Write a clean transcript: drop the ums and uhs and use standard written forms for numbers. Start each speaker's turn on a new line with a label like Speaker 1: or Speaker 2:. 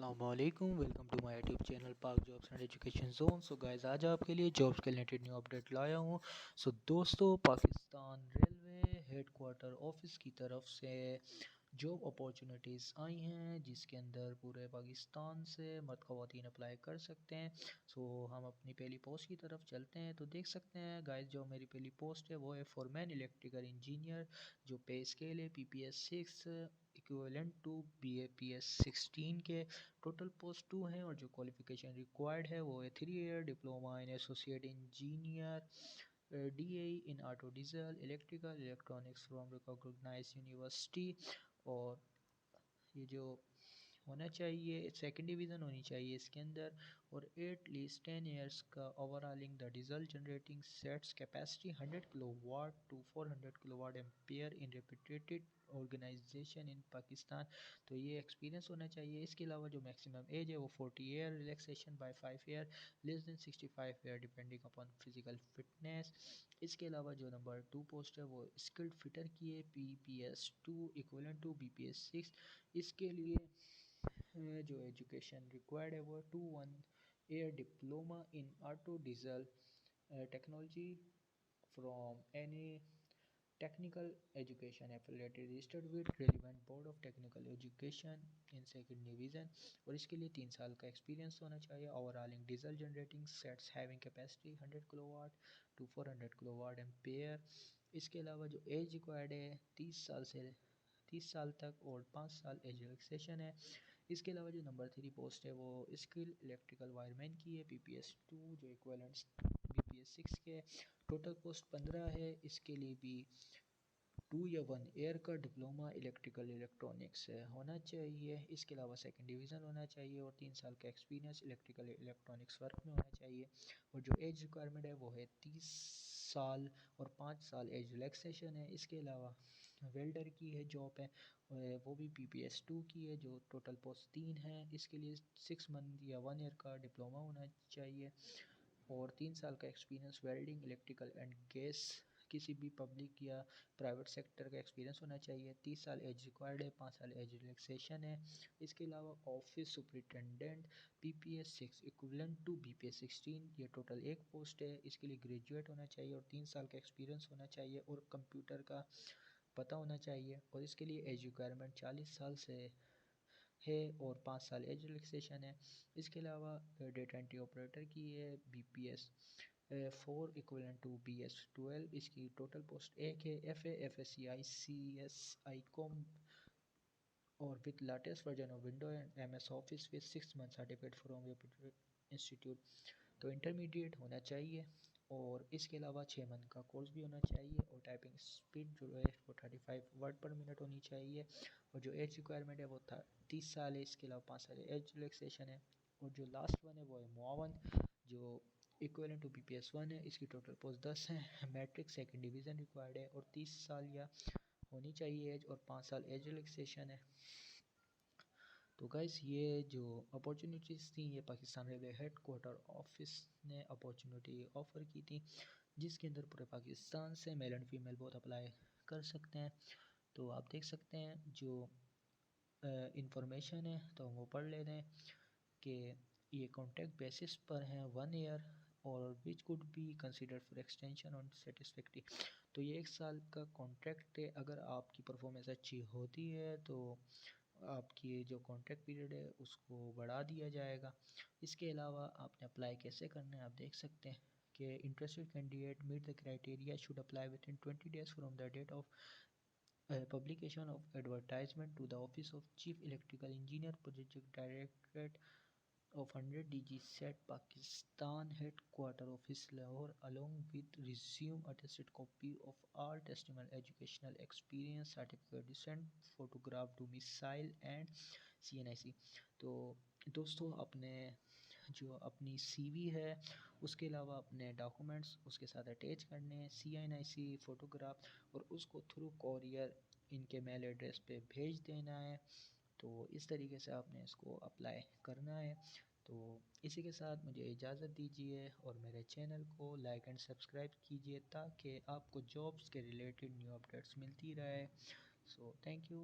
Speaker 1: अस्सलामुअलैकुम, welcome to my YouTube channel Pak jobs and education zone. So guys, आज आपके लिए जॉब्स के रिलेटेड न्यू अपडेट लाया हूँ। सो दोस्तों, पाकिस्तान रेलवे हेडक्वार्टर ऑफिस की तरफ से जॉब अपॉर्चुनिटीज़ आई हैं, जिसके अंदर पूरे पाकिस्तान से मर्द ख़वातीन अप्लाई कर सकते हैं। सो हम अपनी पहली पोस्ट की तरफ चलते हैं। तो देख सकते हैं गाइस, जो मेरी पहली पोस्ट है वो है फॉरमैन इलेक्ट्रिकल इंजीनियर। जो पे स्केल है PPS 6 इक्विवेलेंट टू BAPS 16 के। टोटल पोस्ट 2 हैं और जो क्वालिफिकेशन रिक्वायर्ड है वो है 3 year diploma in associate engineer DAE in auto diesel electrical electronics from recognize university. और ये जो होना चाहिए, सेकंड डिवीज़न होनी चाहिए इसके अंदर, और एटलीस्ट 10 ईयर्स का overhauling the diesel generating sets capacity 100 kilowatt to 400 kilowatt ampere in reputed organization in Pakistan. तो ये एक्सपीरियंस होना चाहिए। इसके अलावा जो मैक्सिमम एज है वो 40 year, relaxation by 5 year, less than 65 year depending upon physical fitness. इसके अलावा जो नंबर 2 पोस्ट है वो स्किल्ड फिटर की है, PPS 2 इक्वलेंट टू BPS 6। इसके लिए जो एजुकेशन रिक्वायर्ड है वो 2 1 year diploma in auto diesel technology from any technical education affiliated registered with relevant board of technical education in second division. और इसके लिए 3 साल का एक्सपीरियंस होना चाहिए। Overall in diesel generating sets having capacity 100 kilowatt to 400 kilowatt ampere. इसके अलावा जो एज रिक्वायर्ड है 30 साल तक और 5 साल एज रिलैक्सेशन है। इसके अलावा जो नंबर 3 पोस्ट है वो स्किल इलेक्ट्रिकल वायरमैन की है, PPS 2 जो इक्वलेंट्स BPS 6 के। टोटल पोस्ट 15 है। इसके लिए भी 2 या 1 ईयर का डिप्लोमा इलेक्ट्रिकल इलेक्ट्रॉनिक्स होना चाहिए। इसके अलावा सेकंड डिवीज़न होना चाहिए और 3 साल का एक्सपीरियंस इलेक्ट्रिकल इलेक्ट्रॉनिक्स वर्क में होना चाहिए। और जो एज रिक्वायरमेंट है वो है 30 साल और 5 साल एज रिलैक्सेशन है। इसके अलावा वेल्डर की है जॉब है, वो भी PPS 2 की है। जो टोटल पोस्ट 3 है। इसके लिए 6 मंथ या 1 ईयर का डिप्लोमा होना चाहिए और 3 साल का experience welding electrical and gas किसी भी पब्लिक या प्राइवेट सेक्टर का एक्सपीरियंस होना चाहिए। 30 साल एज रिक्वायर्ड है, 5 साल एज रिलैक्सेशन है। इसके अलावा office superintendent PPS 6 equivalent to BPS 16, ये टोटल एक पोस्ट है। इसके लिए ग्रेजुएट होना चाहिए और 3 साल का एक्सपीरियंस होना चाहिए और कंप्यूटर का पता होना चाहिए। और इसके लिए एज रिक्वायरमेंट 40 साल से है और 5 साल एज रिलैक्सेशन है। इसके अलावा डेटा एंट्री ऑपरेटर की है, BPS 4 इक्वलेंट टू BS 12। इसकी टोटल पोस्ट एक है। FA FSCI CS ICOM और with latest version of window and MS office with 6 month certificate from reputed institute. तो इंटरमीडिएट होना चाहिए और इसके अलावा 6 मंथ का कोर्स भी होना चाहिए और टाइपिंग स्पीड जो है वो 35 वर्ड पर मिनट होनी चाहिए। और जो एज रिक्वायरमेंट है वो 30 साल है। इसके अलावा 5 साल एज रिलैक्सेशन है। और जो लास्ट वन है वो है मुआवन, जो इक्वलेंट टू BPS 1 है। इसकी टोटल पोस्ट 10 है। मैट्रिक सेकंड डिवीज़न रिक्वायर्ड है और 30 साल या होनी चाहिए एज और 5 साल एज रिलैक्सेशन है। तो गाइस, ये जो अपॉर्चुनिटीज़ थी ये Pakistan railway head quarter office ने अपॉर्चुनिटी ऑफ़र की थी, जिसके अंदर पूरे पाकिस्तान से मेल एंड फीमेल बहुत अप्लाई कर सकते हैं। तो आप देख सकते हैं जो इंफॉर्मेशन है तो हम वो पढ़ लेते हैं कि ये कॉन्ट्रैक्ट बेसिस पर है 1 ईयर और which could be consider for extension on satisfactory. तो ये 1 साल का कॉन्ट्रैक्ट है। अगर आपकी परफॉर्मेंस अच्छी होती है तो आपकी जो कॉन्ट्रैक्ट पीरियड है उसको बढ़ा दिया जाएगा। इसके अलावा आपने अप्लाई कैसे करना है आप देख सकते हैं कि interested candidate meet the criteria should apply within 20 days from the date of publication of advertisement to the Office of Chief Electrical Engineer, Project Directorate of 100 DG set Pakistan headquarter office Lahore, along with resume attested copy of all testimonial educational experience certificate sent photograph domicile and CNIC। तो दोस्तों, अपने जो अपनी CV है उसके अलावा अपने documents उसके साथ अटैच करने हैं, CNIC फ़ोटोग्राफ, और उसको थ्रू कोरियर इनके मेल एड्रेस पे भेज देना है। तो इस तरीके से आपने इसको अप्लाई करना है। तो इसी के साथ मुझे इजाज़त दीजिए और मेरे चैनल को लाइक एंड सब्सक्राइब कीजिए ताकि आपको जॉब्स के रिलेटेड न्यू अपडेट्स मिलती रहे। So thank you.